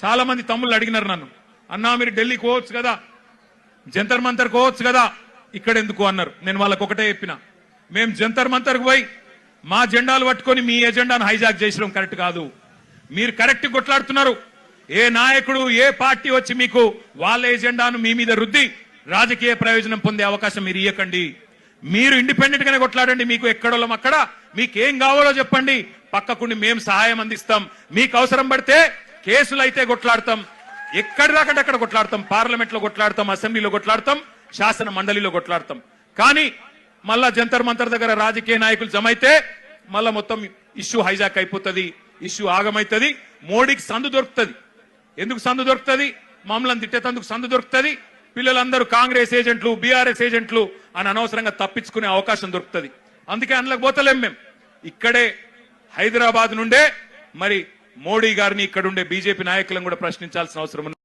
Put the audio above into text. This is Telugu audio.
చాలా మంది తమ్ముళ్ళు అడిగినారు నన్ను, అన్నా మీరు ఢిల్లీకి పోవచ్చు కదా, జంతర్ మంతర్ పోవచ్చు కదా, ఇక్కడ ఎందుకు అన్నారు. నేను వాళ్ళకు ఒకటే చెప్పిన, మేము జంతర్ మంతర్కు పోయి మా జెండాలు పట్టుకొని మీ ఎజెండాను హైజాక్ చేసడం కరెక్ట్ కాదు. మీరు కరెక్ట్ కొట్లాడుతున్నారు. ఏ నాయకుడు ఏ పార్టీ వచ్చి మీకు వాళ్ళ ఎజెండాను మీ మీద రుద్ది రాజకీయ ప్రయోజనం పొందే అవకాశం మీరు ఇవ్వకండి. మీరు ఇండిపెండెంట్ గానే కొట్లాడండి. మీకు ఎక్కడోళ్ళం అక్కడ, మీకేం కావాలో చెప్పండి, పక్కకుండి మేము సహాయం అందిస్తాం. మీకు అవసరం పడితే కేసులు అయితే కొట్లాడతాం, ఎక్కడి దాకంటే అక్కడ కొట్లాడతాం, పార్లమెంట్ లో కొట్లాడతాం, అసెంబ్లీలో కొట్లాడతాం, శాసన మండలిలో కొట్లాడతాం. కానీ మళ్ళా జంతర్ మంతర్ దగ్గర రాజకీయ నాయకులు జమ అయితే మళ్ళా మొత్తం ఇష్యూ హైజాక్ అయిపోతుంది, ఇష్యూ ఆగమైతుంది. మోడీకి సందు దొరుకుతుంది. ఎందుకు సందు దొరుకుతుంది? మమ్మల్ని తిట్టేందుకు సందు దొరుకుతుంది. పిల్లలందరూ కాంగ్రెస్ ఏజెంట్లు, బీఆర్ఎస్ ఏజెంట్లు అని అనవసరంగా తప్పించుకునే అవకాశం దొరుకుతుంది. అందుకే అందులోకి పోతలేం. మేము ఇక్కడే హైదరాబాద్ నుండే మరి మోడీ గారిని, ఇక్కడుండే బీజేపీ నాయకులను కూడా ప్రశ్నించాల్సిన అవసరం ఉంది.